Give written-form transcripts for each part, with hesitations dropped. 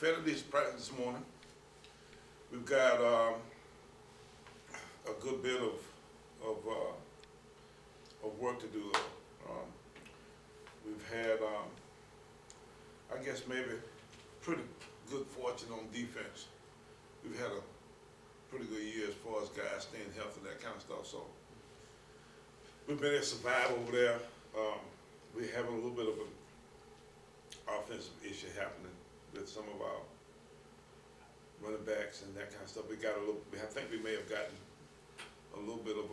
fairly decent practice this morning. We've got a good bit of work to do. We've had, I guess, maybe pretty good fortune on defense. We've had a pretty good year as far as guys staying healthy and that kind of stuff. So we've been able to survive over there. We have a little bit of an offensive issue happening with some of our running backs and that kind of stuff. We got a little. I think we may have gotten a little bit of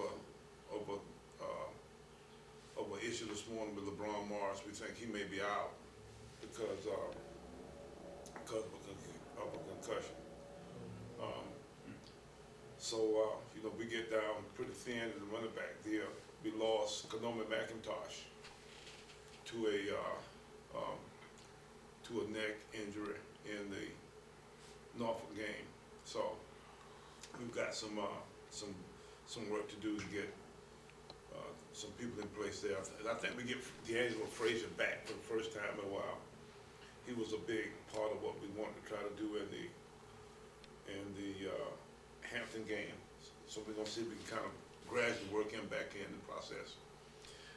an issue this morning with LeBron Morris. We think he may be out because of a concussion. So we get down pretty thin in the running back deal. We lost Kanome McIntosh to a neck injury in the Norfolk game. So we've got some work to do to get some people in place there. And I think we get D'Angelo Frazier back for the first time in a while. He was a big part of what we wanted to try to do in the Hampton game. So we're gonna see if we can kind of gradually work him back in the process.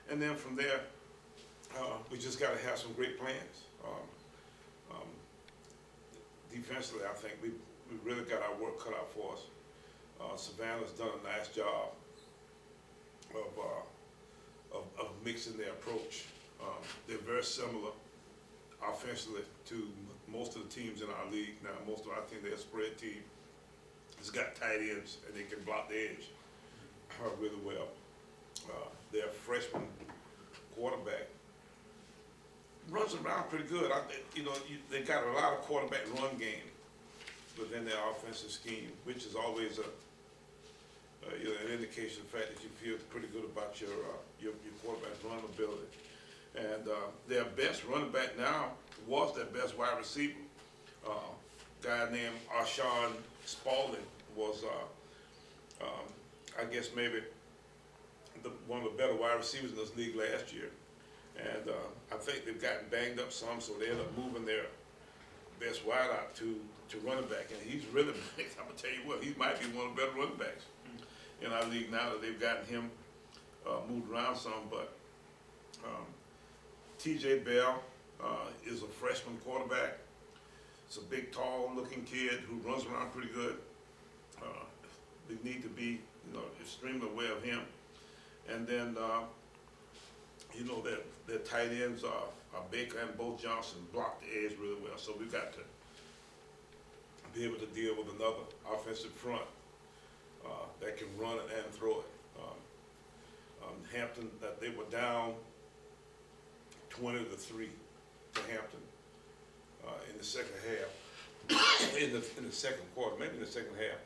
And then from there, we just got to have some great plans. Defensively, I think we really got our work cut out for us. Savannah's done a nice job of mixing their approach. They're very similar offensively to most of the teams in our league. Now, most of our team, they're a spread team. It's got tight ends, and they can block the edge really well. Their freshman quarterback runs around pretty good. They got a lot of quarterback run game within their offensive scheme, which is always an indication of the fact that you feel pretty good about your quarterback's run ability. And their best running back now was their best wide receiver. Guy named Arshawn Spalding was, I guess, maybe one of the better wide receivers in this league last year. And I think they've gotten banged up some, so they end up moving their best wide out to running back. And he's really, I'm going to tell you what, he might be one of the better running backs in our league now that they've gotten him moved around some. But TJ Bell is a freshman quarterback. It's a big, tall-looking kid who runs around pretty good. We need to be, extremely aware of him. And then, their tight ends are Baker and Bo Johnson block the edge really well. So we've got to be able to deal with another offensive front that can run it and throw it. Hampton, that they were down 20-3 to Hampton in the second half, in the second quarter, maybe in the second half,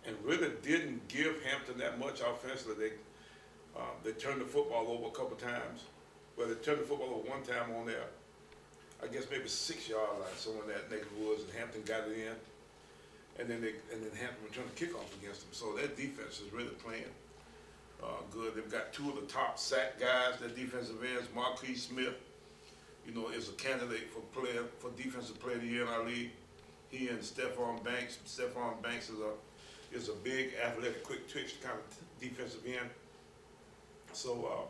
and really didn't give Hampton that much offensively. They turned the football over a couple times. Well, they turned the football over one time on their, I guess maybe 6-yard line, somewhere in that neck of the woods, and Hampton got it in, and then Hampton returned the kickoff against them. So their defense is really playing good. They've got two of the top sack guys. Their defensive ends, Marquis Smith, is a candidate for defensive player of the year in our league. He and Stephon Banks. Stephon Banks is a big, athletic, quick twitch kind of defensive end. So,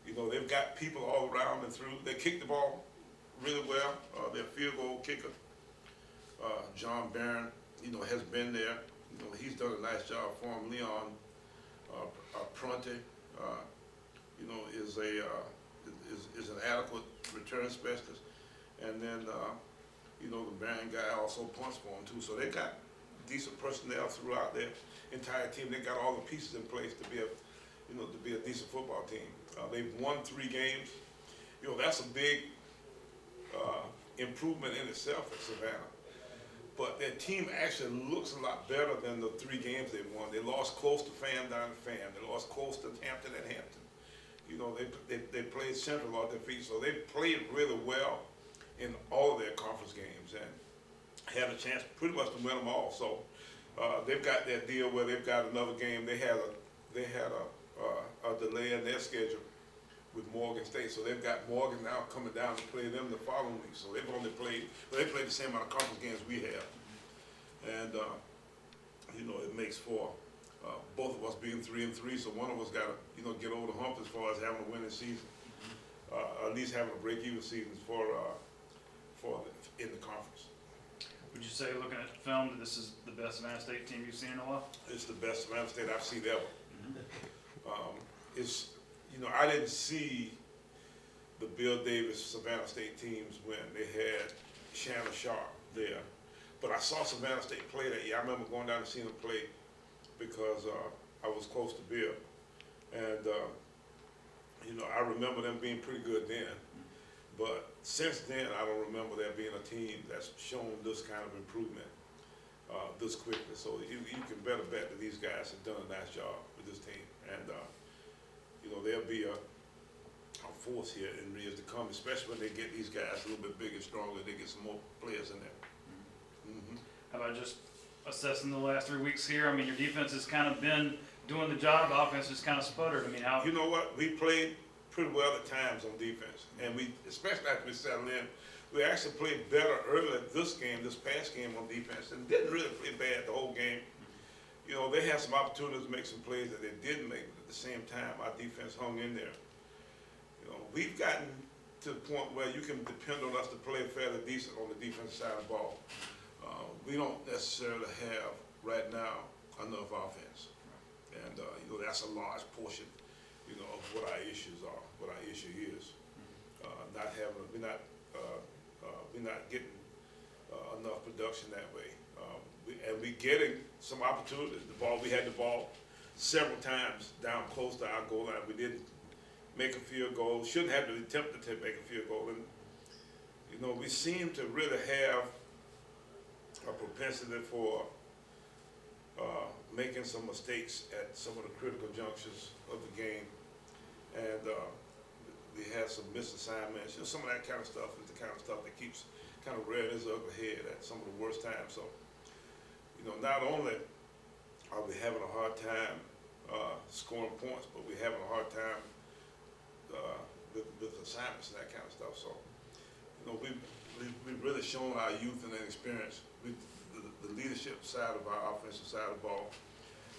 they've got people all around and through. They kick the ball really well. Their field goal kicker, John Barron, has been there. He's done a nice job for him. Leon Prunty, is an adequate return specialist. And then, the Barron guy also punts for him too. So they got decent personnel throughout their entire team. They got all the pieces in place to be a decent football team. They've won 3 games. That's a big improvement in itself at Savannah. But their team actually looks a lot better than the 3 games they won. They lost close to Fan down to Fan. They lost close to Hampton at Hampton. They played Central off their feet, so they played really well in all of their conference games and had a chance pretty much to win them all. So they've got that deal where they've got another game. They had a delay in their schedule with Morgan State. So they've got Morgan now coming down to play them the following week. So they've only played, well, they played the same amount of conference games we have. And, you know, it makes for both of us being 3-3. So one of us got to, you know, get over the hump as far as having a winning season. At least having a break-even season in the conference. Would you say, looking at film, that this is the best Savannah State team you've seen in a while? It's the best Savannah State I've seen ever. It's, you know, I didn't see the Bill Davis Savannah State teams when they had Shannon Sharp there, but I saw Savannah State play that year. I remember going down and seeing them play because I was close to Bill, and you know, I remember them being pretty good then. But since then, I don't remember there being a team that's shown this kind of improvement this quickly. So you can better bet that these guys have done a nice job with this team. And, you know, there'll be a force here in years to come, especially when they get these guys a little bit bigger, stronger, they get some more players in there. How about just assessing the last 3 weeks here? I mean, your defense has kind of been doing the job. The offense has kind of sputtered. I mean, how? You know what? We played pretty well at times on defense. And we, especially after we settled in, we actually played better earlier this past game on defense, and didn't really play bad the whole game. You know, they had some opportunities to make some plays that they didn't make, but at the same time, our defense hung in there. You know, we've gotten to the point where you can depend on us to play fairly decent on the defensive side of the ball. We don't necessarily have, right now, enough offense. And, you know, that's a large portion, you know, of what our issues are, what our issue is. We're not getting enough production that way. And we're getting some opportunities. We had the ball several times down close to our goal line. We didn't make a field goal. Shouldn't have attempted to make a field goal. And, you know, we seem to really have a propensity for making some mistakes at some of the critical junctures of the game. And we had some misassignments. You know, some of that kind of stuff is the kind of stuff that keeps kind of rearing its ugly head at some of the worst times. So, you know, not only are we having a hard time scoring points, but we're having a hard time with assignments and that kind of stuff. So, you know, we've really shown our youth and experience. The leadership side of our offensive side of the ball,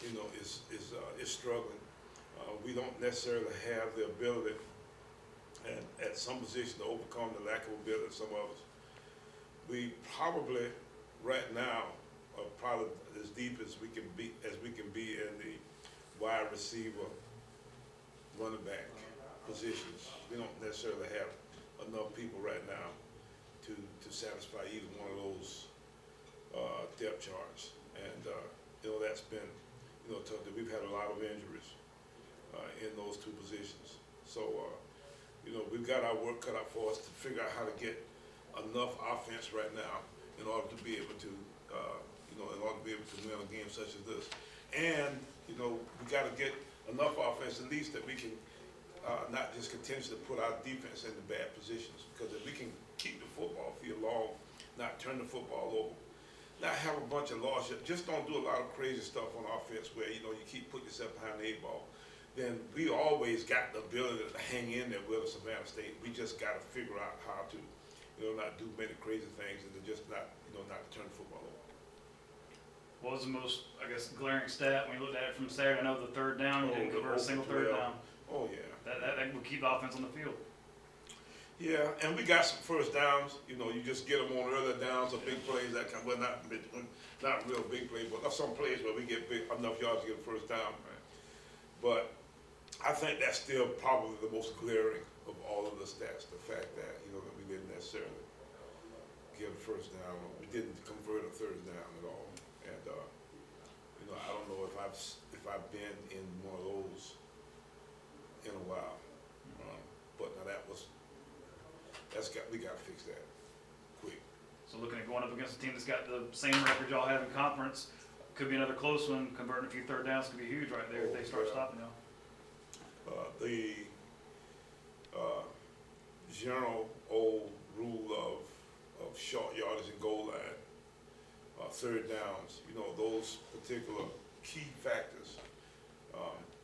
you know, is struggling. We don't necessarily have the ability, and at some positions, to overcome the lack of ability of some of us. We probably right now are probably as deep as we can be in the wide receiver, running back positions. We don't necessarily have enough people right now to satisfy either one of those depth charts. And you know, that's been, you know, tough. We've had a lot of injuries in those two positions. So you know, we've got our work cut out for us to figure out how to get enough offense right now in order to be able to, you know, in order to be able to win a game such as this. And, you know, we got to get enough offense at least that we can not just continuously put our defense into bad positions. Because if we can keep the football field long, not turn the football over, not have a bunch of losses, just don't do a lot of crazy stuff on offense where, you know, you keep putting yourself behind the 8 ball, then we always got the ability to hang in there with Savannah State. We just got to figure out how to, you know, not do many crazy things and to just not, you know, not turn the football over. What was the most, I guess, glaring stat when you looked at it from Saturday? I know the third down, you didn't convert a single third down. Oh, yeah. That would keep the offense on the field. Yeah, and we got some first downs. You know, you just get them on earlier downs or big plays that kind. Well, not real big plays, but some plays where we get enough yards to get a first down. Right? But I think that's still probably the most glaring of all of the stats. The fact that, you know, that we didn't necessarily get a first down, or we didn't convert a third down at all. And you know, I don't know if I've been in one of those in a while. But now we got to fix that quick. So looking at going up against a team that's got the same record y'all have in conference, could be another close one. Converting a few third downs could be huge right there if they start stopping y'all. The general old rule of short yardage and goal line, third downs, you know, those particular key factors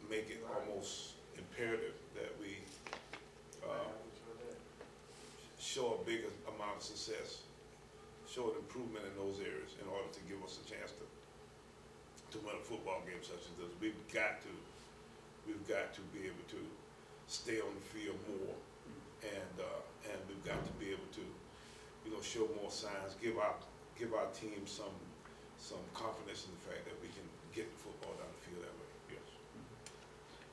make it almost imperative that we show a bigger amount of success, show an improvement in those areas in order to give us a chance to win a football game such as this. We've got to be able to stay on the field more, and we've got to be able to, show more signs, give our team some confidence in the fact that we can get the football down the field that way. Yes.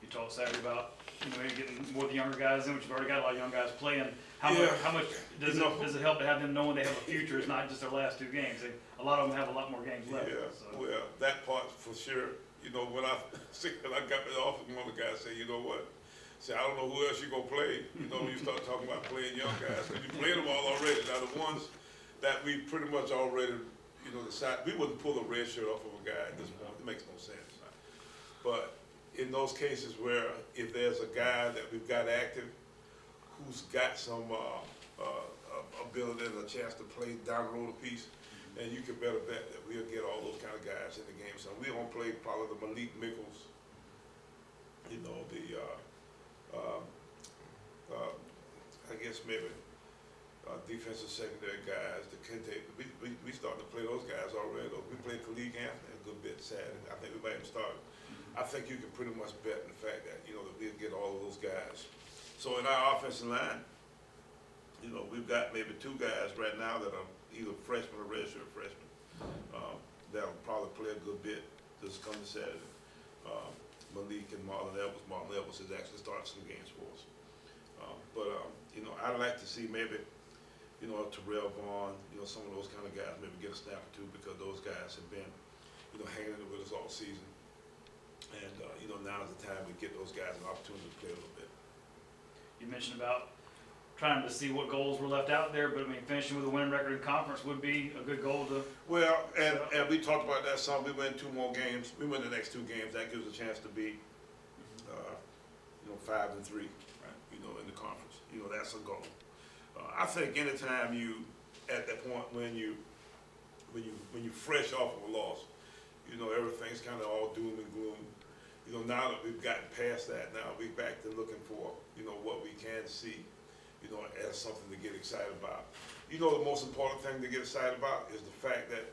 You talked Saturday about maybe getting more of the younger guys in, which you've already got a lot of young guys playing. How much does it help to have them knowing they have a future? It's not just their last 2 games. A lot of them have a lot more games left. Yeah. So. Well, that part for sure. When I got me off, one of the guys said, "You know what? Say, I don't know who else you gonna play." When you start talking about playing young guys, because you played them all already. Now the ones that we pretty much already, decided, we wouldn't pull a red shirt off of a guy at this point. It makes no sense. But in those cases where if there's a guy that we've got active, who's got some ability and a chance to play down the road a piece, and you can better bet that we'll get all those kind of guys in the game. So we're gonna play probably the Malik Mickles, I guess maybe defensive secondary guys, the Kente. We starting to play those guys already. We played Khalid Anthony a good bit Saturday. I think we might even start. I think you can pretty much bet in the fact that, that we'll get all of those guys. So in our offensive line, we've got maybe 2 guys right now that are either freshmen or redshirt freshmen. That'll probably play a good bit this coming Saturday. Malik and Marlon Edwards. Marlon Edwards is actually starting some games for us. I'd like to see maybe, Terrell Vaughn, some of those kind of guys maybe get a snap or 2, because those guys have been, hanging in there with us all season. And, now is the time to get those guys an opportunity to play a little bit. You mentioned about trying to see what goals were left out there, but finishing with a winning record in conference would be a good goal to. Well, and we talked about that some. We win 2 more games. We win the next 2 games. That gives us a chance to be, 5-3, right? In the conference. That's a goal. I think anytime you, at that point when you fresh off of a loss, everything's kind of all doom and gloom. Now that we've gotten past that, now we're back to looking for, what we can see, as something to get excited about. The most important thing to get excited about is the fact that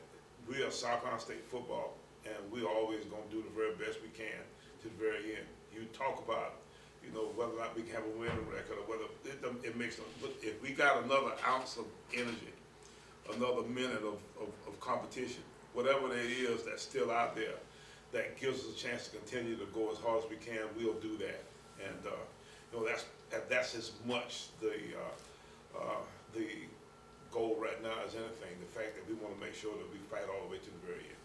we are South Carolina State football, and we're always going to do the very best we can to the very end. You talk about, whether or not we can have a winning record, or whether it makes no. If we got another ounce of energy, another minute of competition, whatever it is that's still out there, that gives us a chance to continue to go as hard as we can, we'll do that. And that's as much the goal right now as anything. The fact that we want to make sure that we fight all the way to the very end.